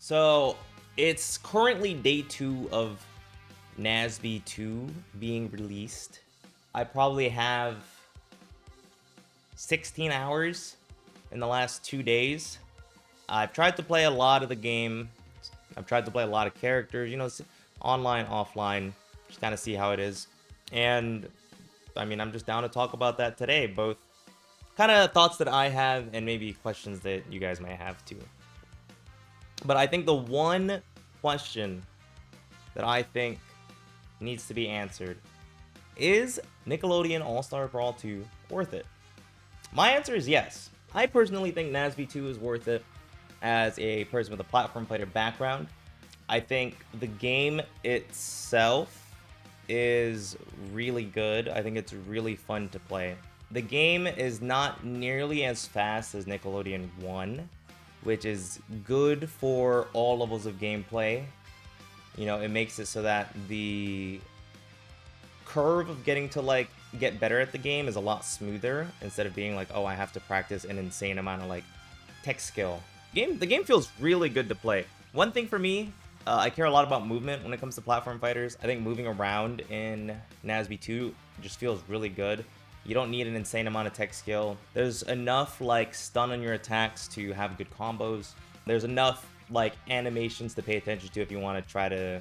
So it's currently day 2 of NASB2 being released. I probably have 16 hours in the last 2 days. I've tried to play a lot of the game. I've tried to play a lot of characters, online, offline, just kind of see how it is. And I mean, I'm just down to talk about that today, both kind of thoughts that I have and maybe questions that you guys might have too. But I think the one question that I think needs to be answered is Nickelodeon All-Star Brawl 2 worth it? My answer is yes. I personally think NASB2 is worth it as a person with a platform fighter background. I think the game itself is really good. I think it's really fun to play. The game is not nearly as fast as Nickelodeon 1, which is good for all levels of gameplay. It makes it so that the curve of getting to get better at the game is a lot smoother instead of being like, oh, I have to practice an insane amount of tech skill. The game feels really good to play. One thing for me, I care a lot about movement when it comes to platform fighters. I think moving around in NASB2 just feels really good. You don't need an insane amount of tech skill. There's enough stun on your attacks to have good combos. There's enough animations to pay attention to if you want to try to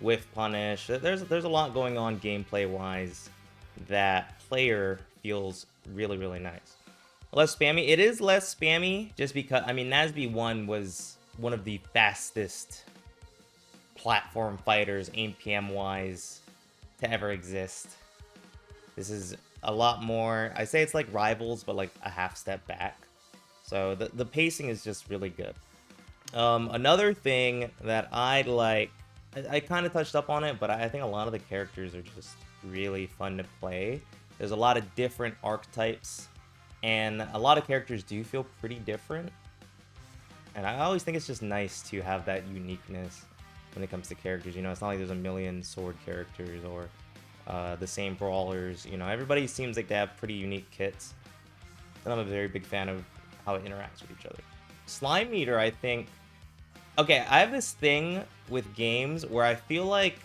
whiff punish. There's a lot going on gameplay wise that player feels really, really nice. Less spammy. It is less spammy just because, I mean, NASB 1 was one of the fastest platform fighters aim PM wise to ever exist. This is a lot more, I say it's like Rivals, but a half step back. So the pacing is just really good. Another thing that I like, I kind of touched up on it, but I think a lot of the characters are just really fun to play. There's a lot of different archetypes, and a lot of characters do feel pretty different. And I always think it's just nice to have that uniqueness when it comes to characters. It's not like there's a million sword characters or the same brawlers. Everybody seems like they have pretty unique kits, and I'm a very big fan of how it interacts with each other. Slime Meter, I think, okay, I have this thing with games where I feel like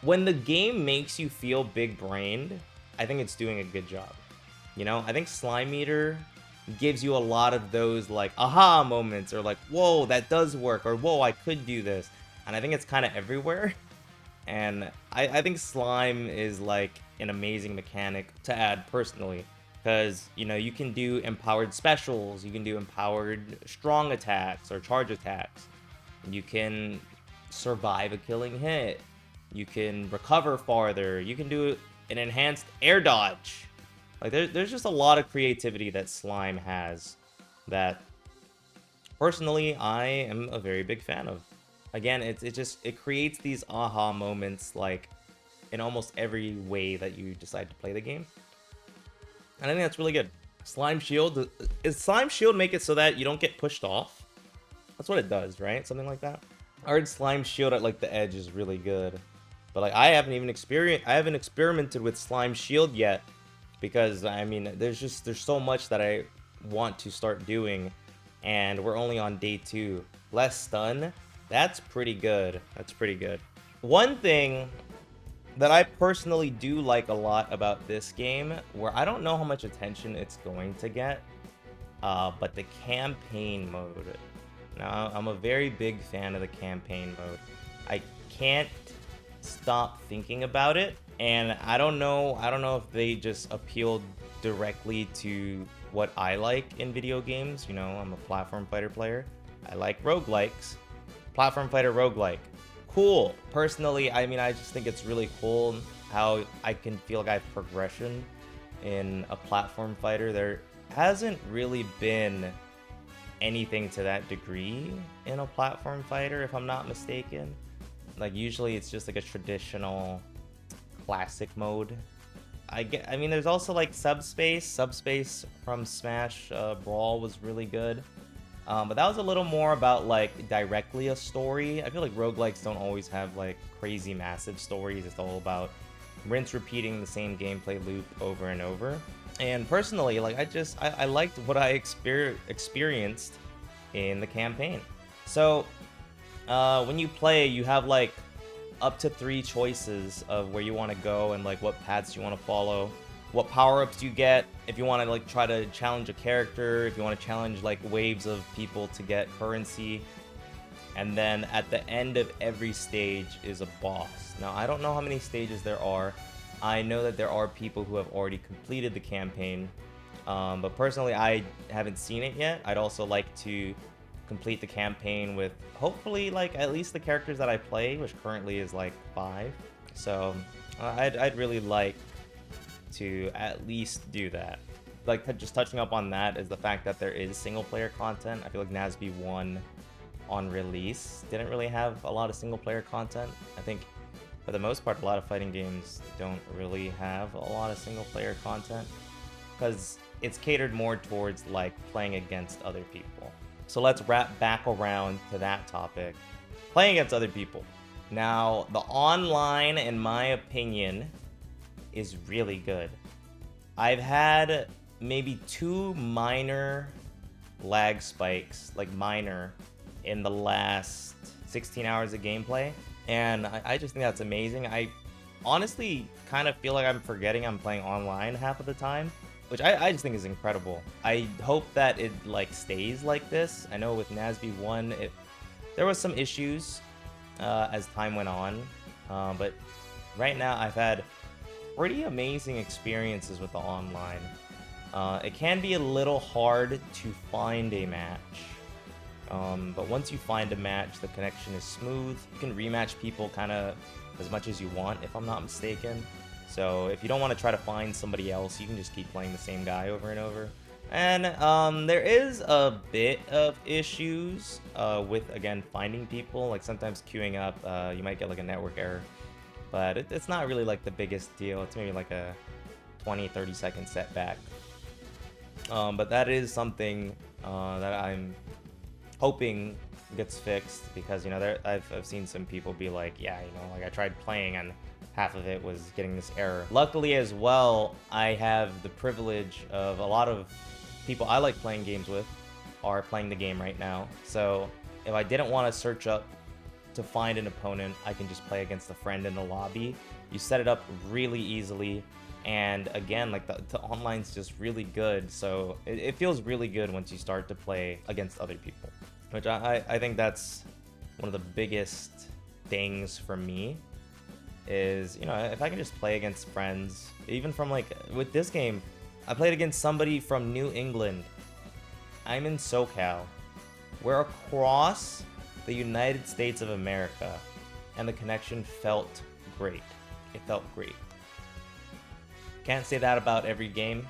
when the game makes you feel big brained, I think it's doing a good job. I think Slime Meter gives you a lot of those aha moments, or whoa, that does work, or whoa, I could do this. And I think it's kind of everywhere. And I think slime is an amazing mechanic to add personally, because you can do empowered specials, you can do empowered strong attacks or charge attacks, you can survive a killing hit, you can recover farther, you can do an enhanced air dodge. There's just a lot of creativity that slime has that personally I am a very big fan of. Again, it creates these aha moments in almost every way that you decide to play the game. And I think that's really good. Slime Shield. Is Slime Shield make it so that you don't get pushed off? That's what it does, right? Something like that. I heard Slime Shield at the edge is really good. But I haven't experimented with Slime Shield yet, because I mean there's so much that I want to start doing, and we're only on day 2. Less stun. That's pretty good. That's pretty good. One thing that I personally do like a lot about this game, where I don't know how much attention it's going to get, but the campaign mode. Now, I'm a very big fan of the campaign mode. I can't stop thinking about it, and I don't know if they just appealed directly to what I like in video games. I'm a platform fighter player. I like roguelikes. Platform fighter roguelike. Cool. Personally, I mean, I just think it's really cool how I can feel I have progression in a platform fighter. There hasn't really been anything to that degree in a platform fighter, if I'm not mistaken. Usually it's just a traditional classic mode. I mean, there's also Subspace. Subspace from Smash Brawl was really good. But that was a little more about directly a story. I feel like roguelikes don't always have crazy massive stories. It's all about rinse repeating the same gameplay loop over and over. And personally, I liked what I experienced in the campaign. So when you play, you have like up to 3 choices of where you want to go and like what paths you want to follow, what power-ups you get, if you want to like try to challenge a character, if you want to challenge like waves of people to get currency. And then at the end of every stage is a boss. Now, I don't know how many stages there are. I know that there are people who have already completed the campaign, but personally I haven't seen it yet. I'd also like to complete the campaign with hopefully like at least the characters that I play, which currently is like 5. So I'd really like to at least do that. Like just touching up on that is the fact that there is single player content. I feel like NASB2 on release didn't really have a lot of single player content. I think for the most part a lot of fighting games don't really have a lot of single player content because it's catered more towards like playing against other people. So let's wrap back around to that topic. Playing against other people. Now, the online, in my opinion, is really good. I've had maybe 2 minor lag spikes, like minor, in the last 16 hours of gameplay, and I just think that's amazing. I honestly kind of feel like I'm forgetting I'm playing online half of the time, which I just think is incredible. I hope that it like stays like this. I know with NASB2 there was some issues as time went on, but right now I've had pretty amazing experiences with the online. It can be a little hard to find a match, but once you find a match, the connection is smooth. You can rematch people kind of as much as you want, if I'm not mistaken. So if you don't want to try to find somebody else, you can just keep playing the same guy over and over. And there is a bit of issues with, again, finding people. Like sometimes queuing up, you might get like a network error. But it's not really like the biggest deal. It's maybe like a 20-30 second setback. But that is something that I'm hoping gets fixed, because you know I've seen some people be like, yeah, you know, like I tried playing and half of it was getting this error. Luckily as well, I have the privilege of a lot of people I like playing games with are playing the game right now. So if I didn't want to search up to find an opponent, I can just play against a friend in the lobby. You set it up really easily, and again, like the online's just really good, so it feels really good once you start to play against other people, which I think that's one of the biggest things for me is, you know, if I can just play against friends, even from like with this game, I played against somebody from New England. I'm in SoCal. We're across the United States of America, and the connection felt great. It felt great. Can't say that about every game.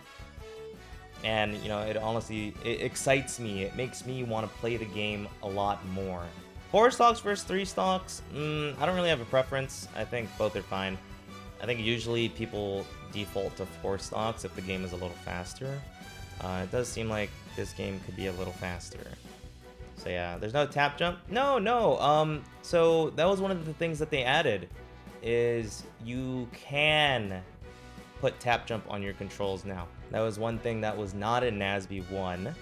And, you know, it honestly, it excites me. It makes me want to play the game a lot more. 4 stocks versus 3 stocks? I don't really have a preference. I think both are fine. I think usually people default to 4 stocks if the game is a little faster. It does seem like this game could be a little faster. So yeah, there's no tap jump. No. So that was one of the things that they added, is you can put tap jump on your controls now. That was one thing that was not in NASB2,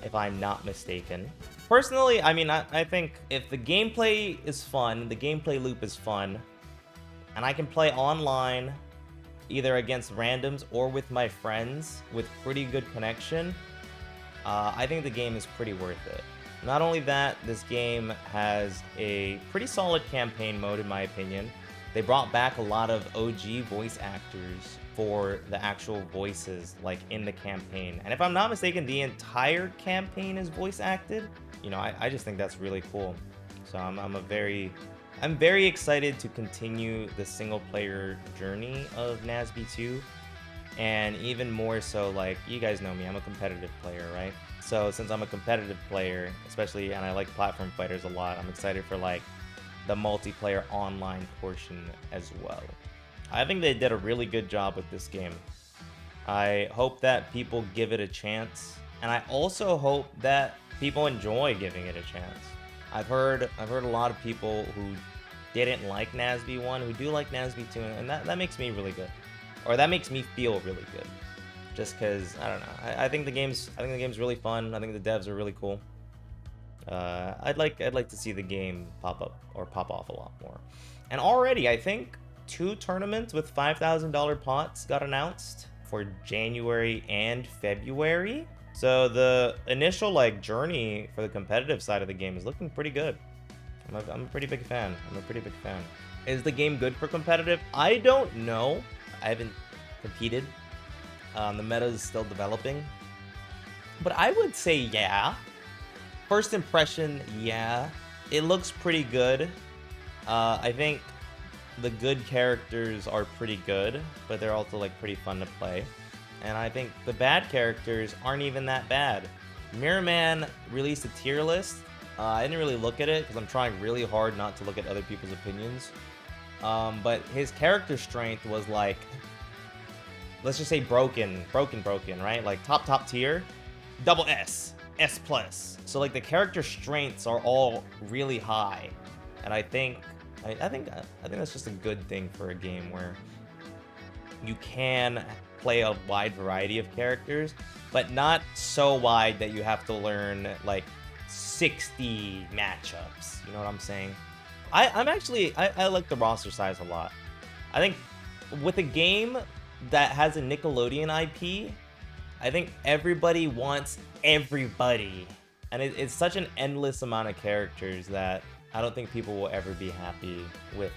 if I'm not mistaken. Personally, I mean, I think if the gameplay is fun, the gameplay loop is fun, and I can play online either against randoms or with my friends with pretty good connection, I think the game is pretty worth it. Not only that, this game has a pretty solid campaign mode in my opinion. They brought back a lot of OG voice actors for the actual voices, like in the campaign. And if I'm not mistaken, the entire campaign is voice acted. You know, I just think that's really cool. So I'm very excited to continue the single player journey of NASB2. And even more so, like, you guys know me, I'm a competitive player, right? So since I'm a competitive player, especially, and I like platform fighters a lot, I'm excited for like the multiplayer online portion as well. I think they did a really good job with this game. I hope that people give it a chance, and I also hope that people enjoy giving it a chance. I've heard a lot of people who didn't like NASB2 who do like NASB2, and that makes me really good, or that makes me feel really good. Just because, I don't know, I think the game's really fun. I think the devs are really cool. I'd like to see the game pop up or pop off a lot more. And already, I think 2 tournaments with $5,000 pots got announced for January and February. So the initial like journey for the competitive side of the game is looking pretty good. I'm a pretty big fan. Is the game good for competitive? I don't know. I haven't competed. The meta is still developing. But I would say yeah. First impression, yeah. It looks pretty good. I think the good characters are pretty good, but they're also like pretty fun to play. And I think the bad characters aren't even that bad. Mirror Man released a tier list. I didn't really look at it because I'm trying really hard not to look at other people's opinions. But his character strength was like, let's just say broken, right? Like top tier, double S, S+. So like the character strengths are all really high. And I think that's just a good thing for a game where you can play a wide variety of characters, but not so wide that you have to learn like 60 matchups. You know what I'm saying? I like the roster size a lot. I think with a game that has a Nickelodeon IP, I think everybody wants everybody. And it's such an endless amount of characters that I don't think people will ever be happy with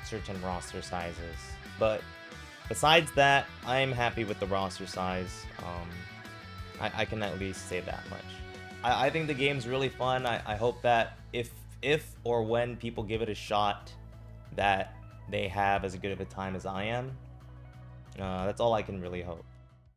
certain roster sizes. But besides that, I'm happy with the roster size. I can at least say that much. I think the game's really fun. I hope that if or when people give it a shot, that they have as good of a time as I am. That's all I can really hope.